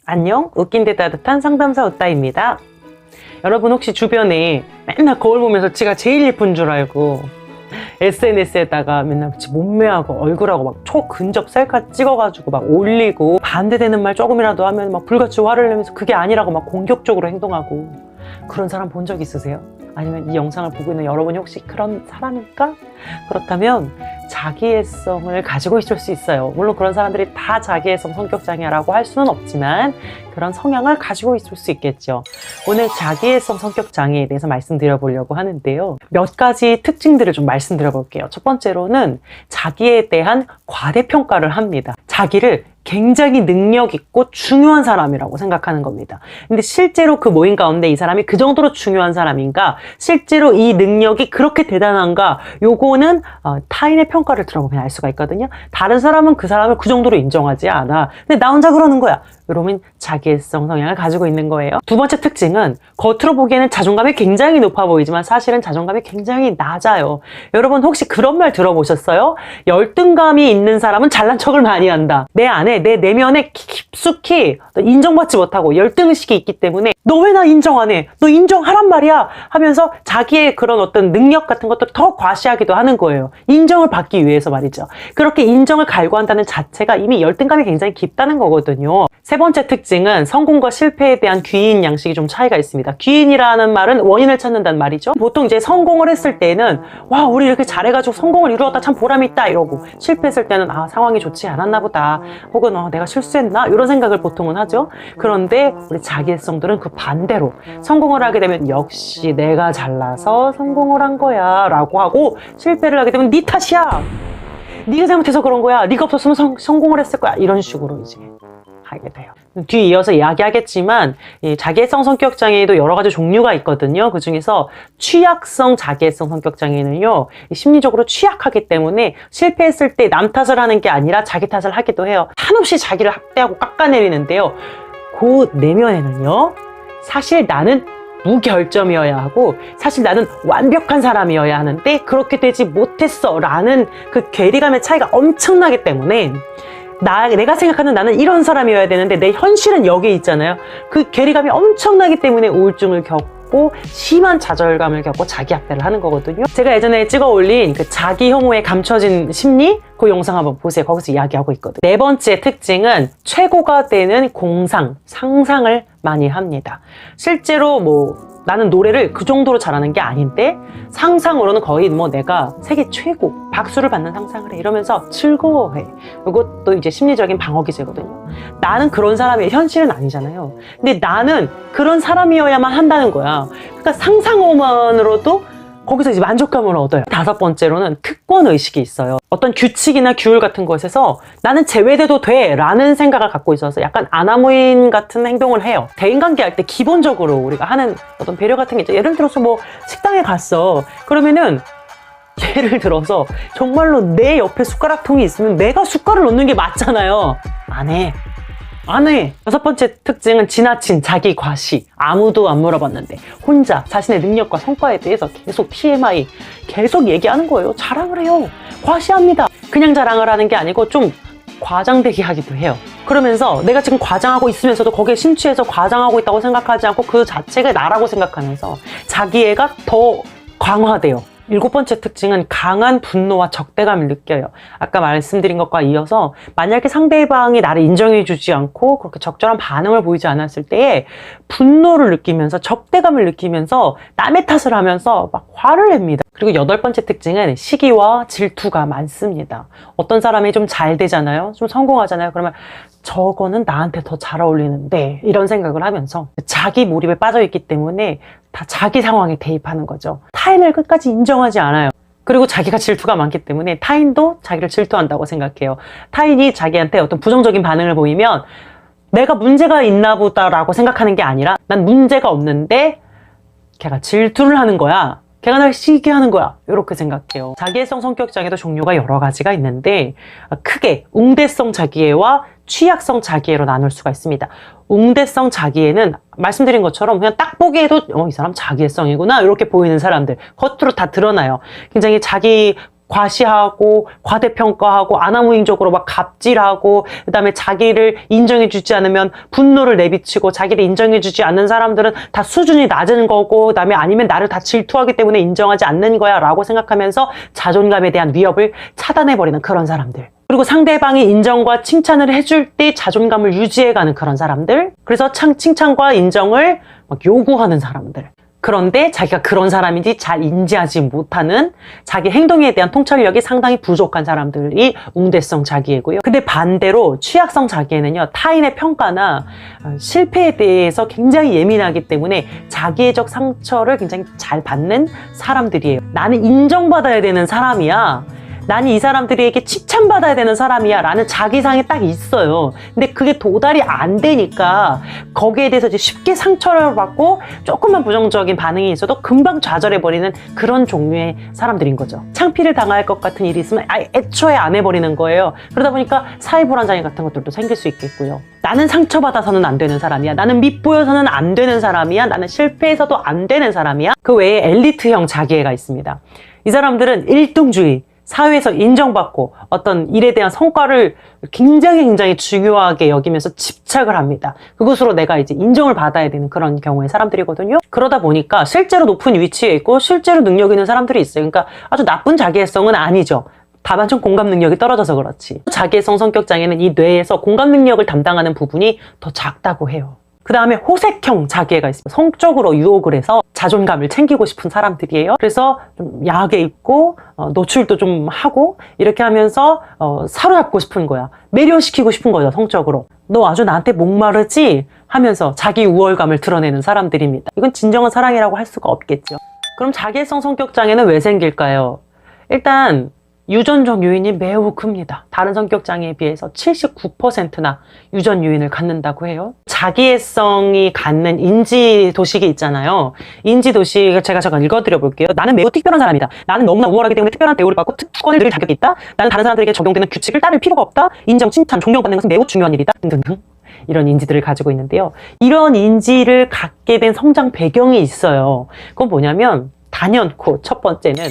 안녕, 웃긴데 따뜻한 상담사 웃다입니다. 여러분 혹시 주변에 맨날 거울 보면서 지가 제일 예쁜 줄 알고 SNS에다가 맨날 몸매하고 얼굴하고 막 초근접 셀카 찍어가지고 막 올리고 반대되는 말 조금이라도 하면 막 불같이 화를 내면서 그게 아니라고 막 공격적으로 행동하고 그런 사람 본 적 있으세요? 아니면 이 영상을 보고 있는 여러분이 혹시 그런 사람일까? 그렇다면 자기애성을 가지고 있을 수 있어요. 물론 그런 사람들이 다 자기애성 성격장애라고 할 수는 없지만 그런 성향을 가지고 있을 수 있겠죠. 오늘 자기애성 성격장애에 대해서 말씀드려보려고 하는데요. 몇 가지 특징들을 좀 말씀드려볼게요. 첫 번째로는 자기에 대한 과대평가를 합니다. 자기를 굉장히 능력 있고 중요한 사람이라고 생각하는 겁니다. 근데 실제로 그 모임 가운데 이 사람이 그 정도로 중요한 사람인가, 실제로 이 능력이 그렇게 대단한가, 요거는 타인의 평가를 들어보면 알 수가 있거든요. 다른 사람은 그 사람을 그 정도로 인정하지 않아. 근데 나 혼자 그러는 거야. 이러면 자기애성 성향을 가지고 있는 거예요. 두 번째 특징은 겉으로 보기에는 자존감이 굉장히 높아 보이지만 사실은 자존감이 굉장히 낮아요. 여러분 혹시 그런 말 들어보셨어요? 열등감이 있는 사람은 잘난 척을 많이 한다. 내 안에, 내 내면에 깊숙이 인정받지 못하고 열등의식이 있기 때문에 너 왜 나 인정 안 해? 너 인정하란 말이야? 하면서 자기의 그런 어떤 능력 같은 것들을 더 과시하기도 하는 거예요. 인정을 받기 위해서 말이죠. 그렇게 인정을 갈구한다는 자체가 이미 열등감이 굉장히 깊다는 거거든요. 세 번째 특징은 성공과 실패에 대한 귀인 양식이 좀 차이가 있습니다. 귀인이라는 말은 원인을 찾는다는 말이죠. 보통 이제 성공을 했을 때는 와, 우리 이렇게 잘해가지고 성공을 이루었다, 참 보람이 있다 이러고, 실패했을 때는 아, 상황이 좋지 않았나 보다, 혹은 내가 실수했나 이런 생각을 보통은 하죠. 그런데 우리 자기애성들은 그 반대로 성공을 하게 되면 역시 내가 잘나서 성공을 한 거야 라고 하고, 실패를 하게 되면 네 탓이야, 네가 잘못해서 그런 거야, 네가 없었으면 성공을 했을 거야, 이런 식으로 이제 하게 돼요. 뒤에 이어서 이야기하겠지만 이 자기애성 성격장애에도 여러 가지 종류가 있거든요. 그 중에서 취약성 자기애성 성격장애는요, 심리적으로 취약하기 때문에 실패했을 때 남 탓을 하는 게 아니라 자기 탓을 하기도 해요. 한없이 자기를 학대하고 깎아내리는데요, 그 내면에는요, 사실 나는 무결점이어야 하고 사실 나는 완벽한 사람이어야 하는데 그렇게 되지 못했어 라는 그 괴리감의 차이가 엄청나기 때문에 내가 생각하는 나는 이런 사람이어야 되는데 내 현실은 여기 있잖아요. 그 괴리감이 엄청나기 때문에 우울증을 겪고 심한 좌절감을 겪고 자기 학대를 하는 거거든요. 제가 예전에 찍어 올린 그 자기 혐오에 감춰진 심리, 그 영상 한번 보세요. 거기서 이야기하고 있거든요. 네 번째 특징은 최고가 되는 공상, 상상을 많이 합니다. 실제로 나는 노래를 그 정도로 잘하는 게 아닌데 상상으로는 거의 내가 세계 최고, 박수를 받는 상상을 해 이러면서 즐거워해. 이것도 이제 심리적인 방어 기제거든요. 나는 그런 사람이 현실은 아니잖아요. 근데 나는 그런 사람이어야만 한다는 거야. 그러니까 상상만으로도 거기서 이제 만족감을 얻어요. 다섯 번째로는 특권 의식이 있어요. 어떤 규칙이나 규율 같은 것에서 나는 제외돼도 돼 라는 생각을 갖고 있어서 약간 아나무인 같은 행동을 해요. 대인관계 할 때 기본적으로 우리가 하는 어떤 배려 같은 게 있죠. 예를 들어서 식당에 갔어. 그러면은 예를 들어서 정말로 내 옆에 숟가락통이 있으면 내가 숟가락을 놓는 게 맞잖아요. 안 해. 여섯 번째 특징은 지나친 자기 과시. 아무도 안 물어봤는데 혼자 자신의 능력과 성과에 대해서 계속 TMI 계속 얘기하는 거예요. 자랑을 해요. 과시합니다. 그냥 자랑을 하는 게 아니고 좀 과장되게 하기도 해요. 그러면서 내가 지금 과장하고 있으면서도 거기에 심취해서 과장하고 있다고 생각하지 않고 그 자체가 나라고 생각하면서 자기애가 더 강화돼요. 일곱 번째 특징은 강한 분노와 적대감을 느껴요. 아까 말씀드린 것과 이어서 만약에 상대방이 나를 인정해주지 않고 그렇게 적절한 반응을 보이지 않았을 때에 분노를 느끼면서 적대감을 느끼면서 남의 탓을 하면서 막 화를 냅니다. 그리고 여덟 번째 특징은 시기와 질투가 많습니다. 어떤 사람이 좀 잘 되잖아요, 좀 성공하잖아요. 그러면 저거는 나한테 더 잘 어울리는데 이런 생각을 하면서 자기 몰입에 빠져있기 때문에 다 자기 상황에 대입하는 거죠. 타인을 끝까지 인정하지 않아요. 그리고 자기가 질투가 많기 때문에 타인도 자기를 질투한다고 생각해요. 타인이 자기한테 어떤 부정적인 반응을 보이면 내가 문제가 있나 보다라고 생각하는 게 아니라 난 문제가 없는데 걔가 질투를 하는 거야, 걔가 날 시기게 하는 거야, 이렇게 생각해요. 자기애성 성격장애도 종류가 여러 가지가 있는데 크게 웅대성 자기애와 취약성 자기애로 나눌 수가 있습니다. 웅대성 자기애는 말씀드린 것처럼 그냥 딱 보기에도 이 사람 자기애성이구나 이렇게 보이는 사람들, 겉으로 다 드러나요. 굉장히 자기 과시하고 과대평가하고 아나무인적으로 막 갑질하고 그다음에 자기를 인정해주지 않으면 분노를 내비치고 자기를 인정해주지 않는 사람들은 다 수준이 낮은 거고 그다음에 아니면 나를 다 질투하기 때문에 인정하지 않는 거야 라고 생각하면서 자존감에 대한 위협을 차단해버리는 그런 사람들. 그리고 상대방이 인정과 칭찬을 해줄 때 자존감을 유지해가는 그런 사람들. 그래서 칭찬과 인정을 막 요구하는 사람들. 그런데 자기가 그런 사람인지 잘 인지하지 못하는 자기 행동에 대한 통찰력이 상당히 부족한 사람들이 웅대성 자기애고요. 근데 반대로 취약성 자기애는요, 타인의 평가나 실패에 대해서 굉장히 예민하기 때문에 자기애적 상처를 굉장히 잘 받는 사람들이에요. 나는 인정받아야 되는 사람이야. 나는 이 사람들에게 칭찬받아야 되는 사람이야 라는 자기상이 딱 있어요. 근데 그게 도달이 안 되니까 거기에 대해서 이제 쉽게 상처를 받고 조금만 부정적인 반응이 있어도 금방 좌절해버리는 그런 종류의 사람들인 거죠. 창피를 당할 것 같은 일이 있으면 아예 애초에 안 해버리는 거예요. 그러다 보니까 사회불안장애 같은 것들도 생길 수 있겠고요. 나는 상처받아서는 안 되는 사람이야. 나는 밉보여서는 안 되는 사람이야. 나는 실패해서도 안 되는 사람이야. 그 외에 엘리트형 자기애가 있습니다. 이 사람들은 일등주의, 사회에서 인정받고 어떤 일에 대한 성과를 굉장히 중요하게 여기면서 집착을 합니다. 그것으로 내가 이제 인정을 받아야 되는 그런 경우의 사람들이거든요. 그러다 보니까 실제로 높은 위치에 있고 실제로 능력 있는 사람들이 있어요. 그러니까 아주 나쁜 자기애성은 아니죠. 다만 좀 공감 능력이 떨어져서 그렇지. 자기애성 성격 장애는 이 뇌에서 공감 능력을 담당하는 부분이 더 작다고 해요. 그 다음에 호색형 자기애가 있습니다. 성적으로 유혹을 해서 자존감을 챙기고 싶은 사람들이에요. 그래서 좀 야하게 입고 노출도 좀 하고 이렇게 하면서 사로잡고 싶은 거야. 매료시키고 싶은 거죠. 성적으로. 너 아주 나한테 목마르지? 하면서 자기 우월감을 드러내는 사람들입니다. 이건 진정한 사랑이라고 할 수가 없겠죠. 그럼 자기애성 성격 장애는 왜 생길까요? 일단 유전적 요인이 매우 큽니다. 다른 성격장애에 비해서 79%나 유전 요인을 갖는다고 해요. 자기애성이 갖는 인지도식이 있잖아요. 인지도식 제가 잠깐 읽어드려 볼게요. 나는 매우 특별한 사람이다. 나는 너무나 우월하기 때문에 특별한 대우를 받고 특권을 누릴 자격이 있다. 나는 다른 사람들에게 적용되는 규칙을 따를 필요가 없다. 인정, 칭찬, 존경받는 것은 매우 중요한 일이다. 등등등. 이런 인지들을 가지고 있는데요. 이런 인지를 갖게 된 성장 배경이 있어요. 그건 뭐냐면 단연코 첫 번째는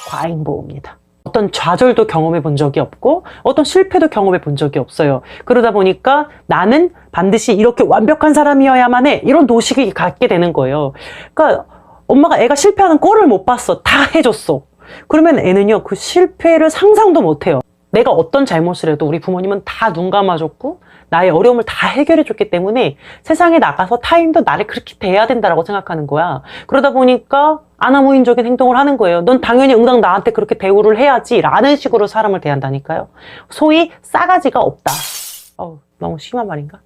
과잉보호입니다. 어떤 좌절도 경험해 본 적이 없고 어떤 실패도 경험해 본 적이 없어요. 그러다 보니까 나는 반드시 이렇게 완벽한 사람이어야만 해. 이런 도식이 갖게 되는 거예요. 그러니까 엄마가 애가 실패하는 꼴을 못 봤어. 다 해줬어. 그러면 애는요, 그 실패를 상상도 못 해요. 내가 어떤 잘못을 해도 우리 부모님은 다 눈 감아줬고 나의 어려움을 다 해결해줬기 때문에 세상에 나가서 타인도 나를 그렇게 대해야 된다고 생각하는 거야. 그러다 보니까 아나무인적인 행동을 하는 거예요. 넌 당연히 응당 나한테 그렇게 대우를 해야지 라는 식으로 사람을 대한다니까요. 소위 싸가지가 없다. 너무 심한 말인가?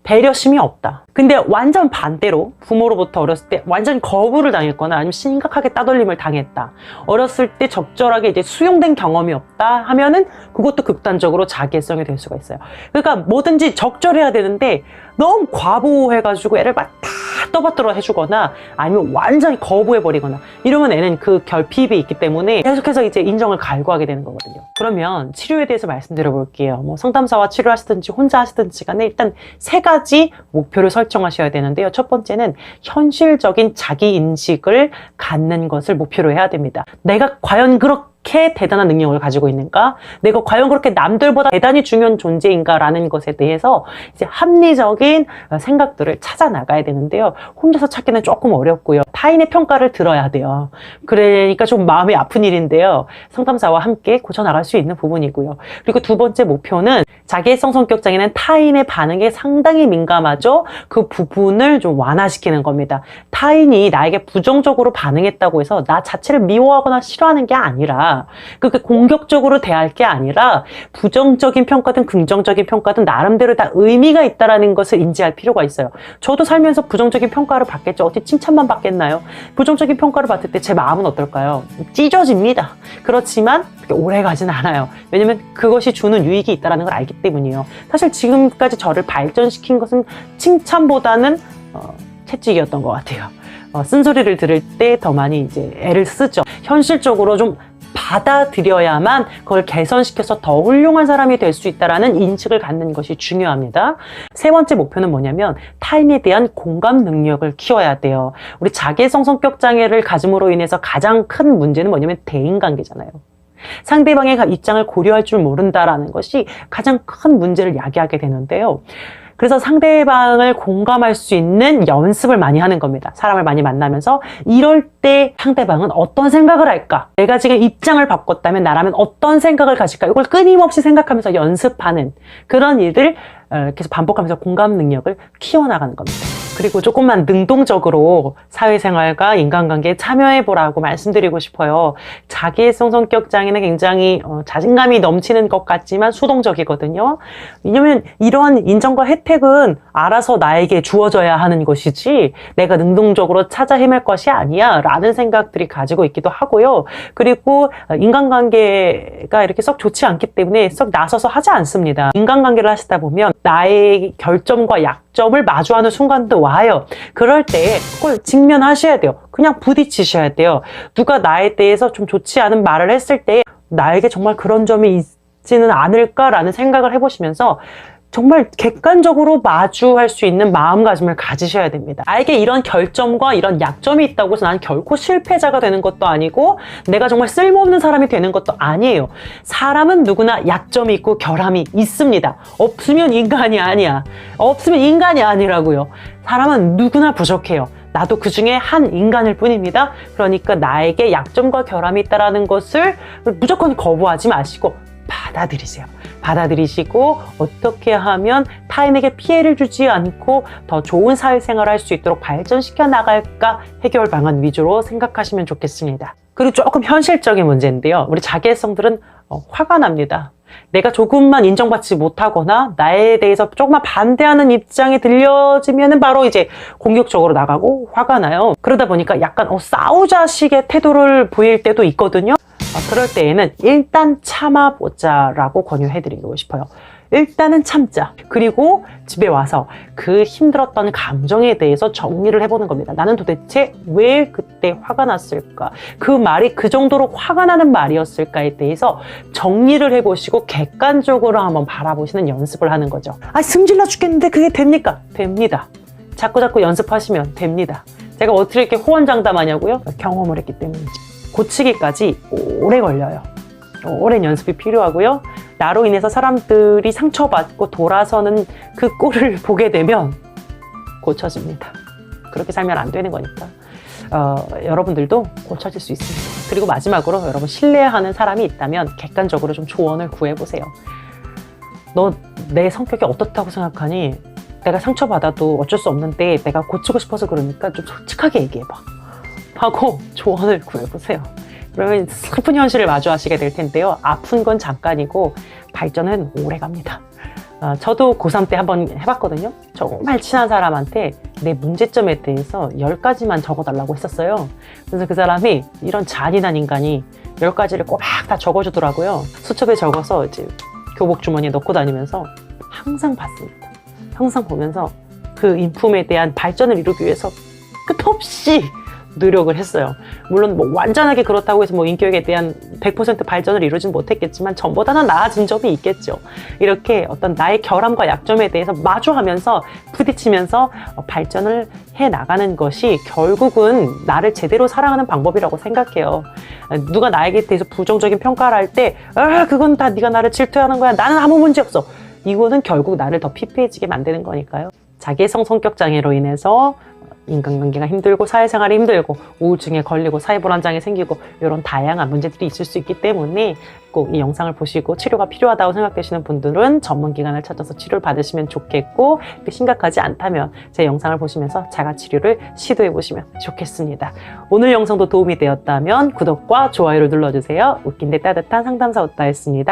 배려심이 없다. 근데 완전 반대로 부모로부터 어렸을 때 완전 거부를 당했거나 아니면 심각하게 따돌림을 당했다. 어렸을 때 적절하게 이제 수용된 경험이 없다 하면은 그것도 극단적으로 자기애성이 될 수가 있어요. 그러니까 뭐든지 적절해야 되는데 너무 과보호해가지고 애를 막 다 떠받들어 해주거나 아니면 완전히 거부해버리거나 이러면 애는 그 결핍이 있기 때문에 계속해서 이제 인정을 갈구하게 되는 거거든요. 그러면 치료에 대해서 말씀드려 볼게요. 뭐 상담사와 치료하시든지 혼자 하시든지 간에 일단 3가지 목표를 설정하셔야 되는데요. 첫 번째는 현실적인 자기 인식을 갖는 것을 목표로 해야 됩니다. 내가 과연 그렇게 대단한 능력을 가지고 있는가? 내가 과연 그렇게 남들보다 대단히 중요한 존재인가? 라는 것에 대해서 이제 합리적인 생각들을 찾아 나가야 되는데요. 혼자서 찾기는 조금 어렵고요. 타인의 평가를 들어야 돼요. 그러니까 좀 마음이 아픈 일인데요. 상담사와 함께 고쳐나갈 수 있는 부분이고요. 그리고 두 번째 목표는 자기애성 성격장애는 타인의 반응에 상당히 민감하죠. 그 부분을 좀 완화시키는 겁니다. 타인이 나에게 부정적으로 반응했다고 해서 나 자체를 미워하거나 싫어하는 게 아니라 그렇게 공격적으로 대할 게 아니라 부정적인 평가든 긍정적인 평가든 나름대로 다 의미가 있다는 것을 인지할 필요가 있어요. 저도 살면서 부정적인 평가를 받겠죠. 어떻게 칭찬만 받겠나요? 부정적인 평가를 받을 때 제 마음은 어떨까요? 찢어집니다. 그렇지만 그렇게 오래 가진 않아요. 왜냐면 그것이 주는 유익이 있다는 걸 알기 때문이에요. 사실 지금까지 저를 발전시킨 것은 칭찬보다는 채찍이었던 것 같아요. 쓴소리를 들을 때 더 많이 이제 애를 쓰죠. 현실적으로 좀 받아들여야만 그걸 개선시켜서 더 훌륭한 사람이 될 수 있다는 인식을 갖는 것이 중요합니다. 세 번째 목표는 뭐냐면 타인에 대한 공감 능력을 키워야 돼요. 우리 자기애성 성격 장애를 가짐으로 인해서 가장 큰 문제는 뭐냐면 대인관계잖아요. 상대방의 입장을 고려할 줄 모른다라는 것이 가장 큰 문제를 야기하게 되는데요. 그래서 상대방을 공감할 수 있는 연습을 많이 하는 겁니다. 사람을 많이 만나면서 이럴 때 상대방은 어떤 생각을 할까? 내가 지금 입장을 바꿨다면 나라면 어떤 생각을 가질까? 이걸 끊임없이 생각하면서 연습하는 그런 일을 계속 반복하면서 공감 능력을 키워나가는 겁니다. 그리고 조금만 능동적으로 사회생활과 인간관계에 참여해보라고 말씀드리고 싶어요. 자기애성 성격 장애는 굉장히 자신감이 넘치는 것 같지만 수동적이거든요. 왜냐면 이런 인정과 혜택은 알아서 나에게 주어져야 하는 것이지 내가 능동적으로 찾아 헤맬 것이 아니야 라는 생각들이 가지고 있기도 하고요. 그리고 인간관계가 이렇게 썩 좋지 않기 때문에 썩 나서서 하지 않습니다. 인간관계를 하시다 보면 나의 결점과 약점을 마주하는 순간도 와요. 그럴 때 그걸 직면하셔야 돼요. 그냥 부딪히셔야 돼요. 누가 나에 대해서 좀 좋지 않은 말을 했을 때 나에게 정말 그런 점이 있지는 않을까라는 생각을 해보시면서 정말 객관적으로 마주할 수 있는 마음가짐을 가지셔야 됩니다. 나에게 이런 결점과 이런 약점이 있다고 해서 난 결코 실패자가 되는 것도 아니고 내가 정말 쓸모없는 사람이 되는 것도 아니에요. 사람은 누구나 약점이 있고 결함이 있습니다. 없으면 인간이 아니야. 없으면 인간이 아니라고요. 사람은 누구나 부족해요. 나도 그 중에 한 인간일 뿐입니다. 그러니까 나에게 약점과 결함이 있다는 것을 무조건 거부하지 마시고 받아들이세요. 받아들이시고 어떻게 하면 타인에게 피해를 주지 않고 더 좋은 사회생활을 할 수 있도록 발전시켜 나갈까 해결 방안 위주로 생각하시면 좋겠습니다. 그리고 조금 현실적인 문제인데요. 우리 자기애성들은 화가 납니다. 내가 조금만 인정받지 못하거나 나에 대해서 조금만 반대하는 입장이 들려지면 바로 이제 공격적으로 나가고 화가 나요. 그러다 보니까 약간 싸우자식의 태도를 보일 때도 있거든요. 그럴 때에는 일단 참아보자라고 권유해드리고 싶어요. 일단은 참자. 그리고 집에 와서 그 힘들었던 감정에 대해서 정리를 해보는 겁니다. 나는 도대체 왜 그때 화가 났을까? 그 말이 그 정도로 화가 나는 말이었을까에 대해서 정리를 해보시고 객관적으로 한번 바라보시는 연습을 하는 거죠. 승질나 죽겠는데 그게 됩니까? 됩니다. 자꾸 연습하시면 됩니다. 제가 어떻게 이렇게 호언장담하냐고요? 경험을 했기 때문이죠. 고치기까지 오래 걸려요. 오랜 연습이 필요하고요. 나로 인해서 사람들이 상처받고 돌아서는 그 꼴을 보게 되면 고쳐집니다. 그렇게 살면 안 되는 거니까 여러분들도 고쳐질 수 있습니다. 그리고 마지막으로 여러분 신뢰하는 사람이 있다면 객관적으로 좀 조언을 구해보세요. 너 내 성격이 어떻다고 생각하니? 내가 상처받아도 어쩔 수 없는데 내가 고치고 싶어서 그러니까 좀 솔직하게 얘기해봐 하고 조언을 구해보세요. 그러면 슬픈 현실을 마주하시게 될 텐데요. 아픈 건 잠깐이고 발전은 오래 갑니다. 저도 고3 때 한번 해봤거든요. 정말 친한 사람한테 내 문제점에 대해서 10가지만 적어달라고 했었어요. 그래서 그 사람이 이런 잔인한 인간이 10가지를 꼬박 다 적어주더라고요. 수첩에 적어서 이제 교복 주머니에 넣고 다니면서 항상 봤습니다. 항상 보면서 그 인품에 대한 발전을 이루기 위해서 끝없이 노력을 했어요. 물론 완전하게 그렇다고 해서 인격에 대한 100% 발전을 이루진 못했겠지만 전보다는 나아진 점이 있겠죠. 이렇게 어떤 나의 결함과 약점에 대해서 마주하면서 부딪히면서 발전을 해 나가는 것이 결국은 나를 제대로 사랑하는 방법이라고 생각해요. 누가 나에게 대해서 부정적인 평가를 할 때 그건 다 네가 나를 질투하는 거야. 나는 아무 문제 없어. 이거는 결국 나를 더 피폐해지게 만드는 거니까요. 자기애성 성격 장애로 인해서 인간관계가 힘들고 사회생활이 힘들고 우울증에 걸리고 사회불안장애 생기고 이런 다양한 문제들이 있을 수 있기 때문에 꼭 이 영상을 보시고 치료가 필요하다고 생각되시는 분들은 전문기관을 찾아서 치료를 받으시면 좋겠고 심각하지 않다면 제 영상을 보시면서 자가치료를 시도해 보시면 좋겠습니다. 오늘 영상도 도움이 되었다면 구독과 좋아요를 눌러주세요. 웃긴데 따뜻한 상담사 웃다였습니다.